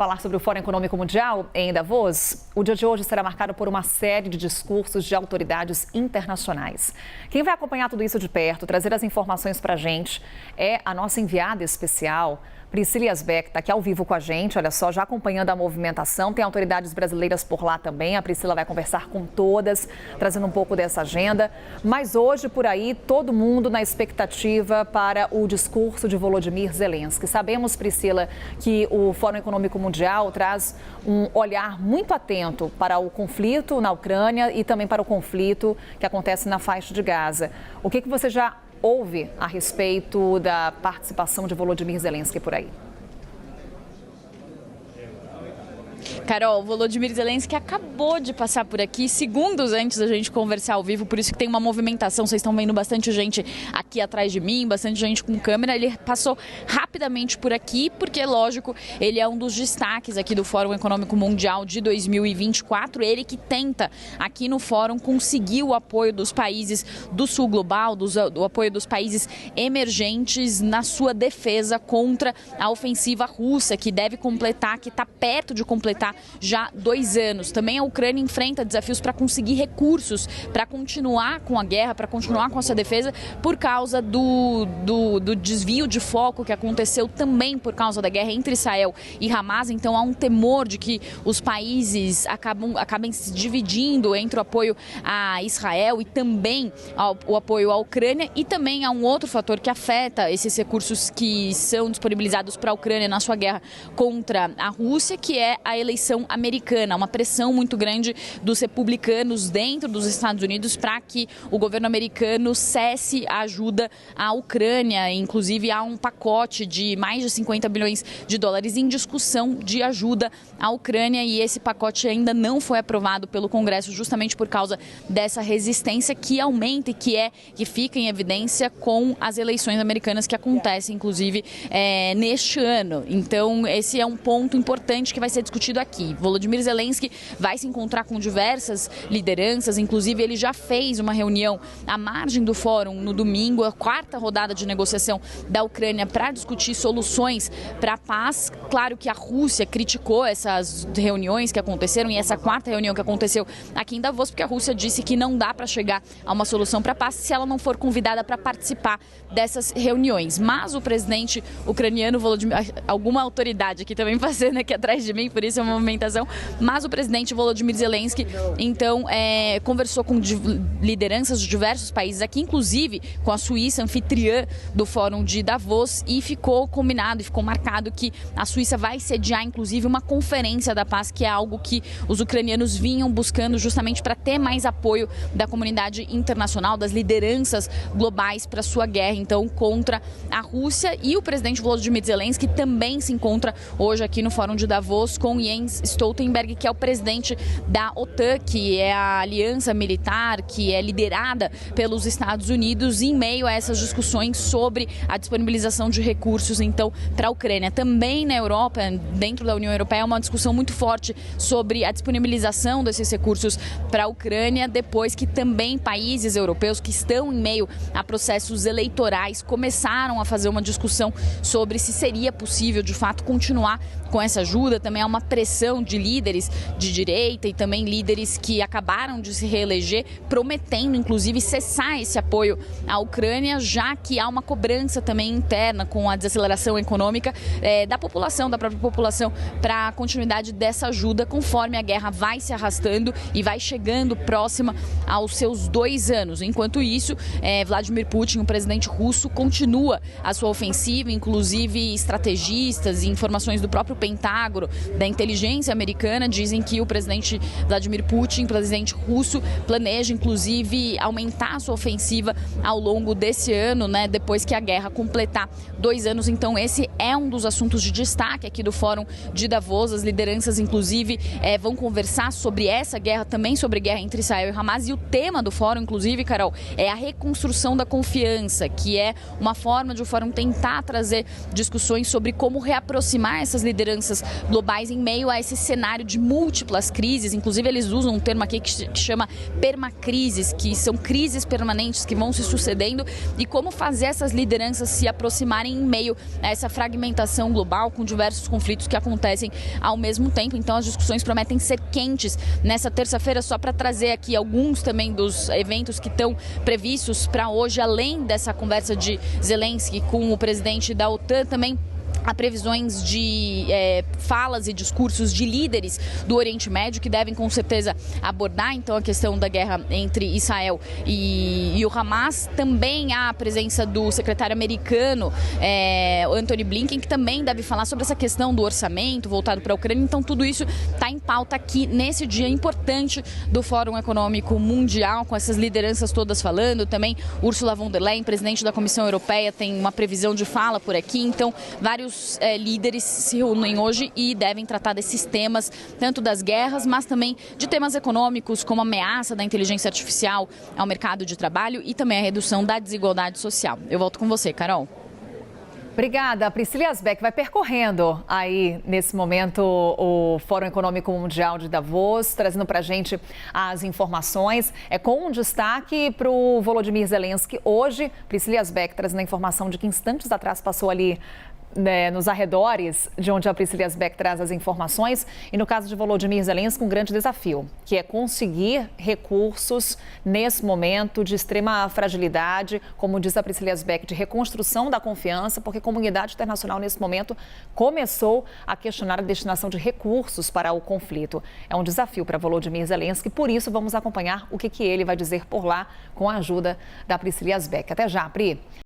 Falar sobre o Fórum Econômico Mundial em Davos, o dia de hoje será marcado por uma série de discursos de autoridades internacionais. Quem vai acompanhar tudo isso de perto, trazer as informações para a gente, é a nossa enviada especial, Priscila Yasbeck, está aqui ao vivo com a gente, olha só, já acompanhando a movimentação. Tem autoridades brasileiras por lá também, a Priscila vai conversar com todas, trazendo um pouco dessa agenda. Mas hoje, por aí, todo mundo na expectativa para o discurso de Volodymyr Zelensky. Sabemos, Priscila, que o Fórum Econômico Mundial traz um olhar muito atento para o conflito na Ucrânia e também para o conflito que acontece na faixa de Gaza. O que você já ouve a respeito da participação de Volodymyr Zelensky por aí? Carol, Volodymyr Zelensky acabou de passar por aqui, segundos antes da gente conversar ao vivo, por isso que tem uma movimentação, vocês estão vendo bastante gente aqui atrás de mim, bastante gente com câmera. Ele passou rapidamente por aqui, porque, lógico, ele é um dos destaques aqui do Fórum Econômico Mundial de 2024, ele que tenta, aqui no Fórum, conseguir o apoio dos países do Sul Global, o apoio dos países emergentes na sua defesa contra a ofensiva russa, que deve completar, que está perto de completar já 2 anos. Também a Ucrânia enfrenta desafios para conseguir recursos, para continuar com a guerra, para continuar com essa defesa, por causa do desvio de foco que aconteceu também por causa da guerra entre Israel e Hamas. Então há um temor de que os países acabem se dividindo entre o apoio a Israel e também o apoio à Ucrânia. E também há um outro fator que afeta esses recursos que são disponibilizados para a Ucrânia na sua guerra contra a Rússia, que é a eleição americana, uma pressão muito grande dos republicanos dentro dos Estados Unidos para que o governo americano cesse a ajuda à Ucrânia. Inclusive, há um pacote de mais de 50 bilhões de dólares em discussão de ajuda à Ucrânia, e esse pacote ainda não foi aprovado pelo Congresso, justamente por causa dessa resistência que aumenta e que fica em evidência com as eleições americanas que acontecem, inclusive, neste ano. Então, esse é um ponto importante que vai ser discutido aqui. Volodymyr Zelensky vai se encontrar com diversas lideranças, inclusive ele já fez uma reunião à margem do fórum no domingo, a 4ª rodada de negociação da Ucrânia para discutir soluções para a paz. Claro que a Rússia criticou essas reuniões que aconteceram e essa 4ª reunião que aconteceu aqui em Davos, porque a Rússia disse que não dá para chegar a uma solução para a paz se ela não for convidada para participar dessas reuniões. Mas o presidente ucraniano, alguma autoridade aqui também passando aqui atrás de mim, por isso é uma movimentação, mas o presidente Volodymyr Zelensky, então, conversou com lideranças de diversos países aqui, inclusive com a Suíça, anfitriã do Fórum de Davos, e ficou combinado e ficou marcado que a Suíça vai sediar, inclusive, uma conferência da paz, que é algo que os ucranianos vinham buscando justamente para ter mais apoio da comunidade internacional, das lideranças globais para sua guerra, então, contra a Rússia. E o presidente Volodymyr Zelensky também se encontra hoje aqui no Fórum de Davos com Jens Stoltenberg, que é o presidente da OTAN, que é a aliança militar que é liderada pelos Estados Unidos, em meio a essas discussões sobre a disponibilização de recursos, então, para a Ucrânia. Também na Europa, dentro da União Europeia, é uma discussão muito forte sobre a disponibilização desses recursos para a Ucrânia, depois que também países europeus que estão em meio a processos eleitorais começaram a fazer uma discussão sobre se seria possível, de fato, continuar com essa ajuda. Também há uma pressão de líderes de direita e também líderes que acabaram de se reeleger, prometendo, inclusive, cessar esse apoio à Ucrânia, já que há uma cobrança também interna com a desaceleração econômica da população, da própria população, para a continuidade dessa ajuda, conforme a guerra vai se arrastando e vai chegando próxima aos seus 2 anos. Enquanto isso, Vladimir Putin, o presidente russo, continua a sua ofensiva, inclusive estrategistas e informações do próprio Pentágono, da inteligência americana, dizem que o presidente Vladimir Putin, presidente russo, planeja, inclusive, aumentar a sua ofensiva ao longo desse ano, né, depois que a guerra completar 2 anos. Então, esse é um dos assuntos de destaque aqui do Fórum de Davos. As lideranças, inclusive, vão conversar sobre essa guerra, também sobre guerra entre Israel e Hamas. E o tema do Fórum, inclusive, Carol, é a reconstrução da confiança, que é uma forma de o Fórum tentar trazer discussões sobre como reaproximar essas lideranças globais em meio a esse cenário de múltiplas crises. Inclusive, eles usam um termo aqui que chama permacrises, que são crises permanentes que vão se sucedendo, e como fazer essas lideranças se aproximarem em meio meio a essa fragmentação global com diversos conflitos que acontecem ao mesmo tempo. Então as discussões prometem ser quentes nessa terça-feira, só para trazer aqui alguns também dos eventos que estão previstos para hoje, além dessa conversa de Zelensky com o presidente da OTAN, também há previsões de falas e discursos de líderes do Oriente Médio que devem com certeza abordar então a questão da guerra entre Israel e o Hamas. Também há a presença do secretário americano Antony Blinken, que também deve falar sobre essa questão do orçamento voltado para a Ucrânia. Então tudo isso está em pauta aqui nesse dia importante do Fórum Econômico Mundial, com essas lideranças todas falando. Também Ursula von der Leyen, presidente da Comissão Europeia, tem uma previsão de fala por aqui. Então vários líderes se reúnem hoje e devem tratar desses temas, tanto das guerras, mas também de temas econômicos, como a ameaça da inteligência artificial ao mercado de trabalho e também a redução da desigualdade social. Eu volto com você, Carol. Obrigada. Priscila Asbeck vai percorrendo aí, nesse momento, o Fórum Econômico Mundial de Davos, trazendo para a gente as informações. Com um destaque para o Volodymyr Zelensky. Hoje, Priscila Asbeck trazendo a informação de que instantes atrás passou ali nos arredores de onde a Priscila Asbeck traz as informações. E no caso de Volodymyr Zelensky, um grande desafio, que é conseguir recursos nesse momento de extrema fragilidade, como diz a Priscila Asbeck, de reconstrução da confiança, porque a comunidade internacional nesse momento começou a questionar a destinação de recursos para o conflito. É um desafio para Volodymyr Zelensky, por isso vamos acompanhar o que ele vai dizer por lá com a ajuda da Priscila Asbeck. Até já, Pri.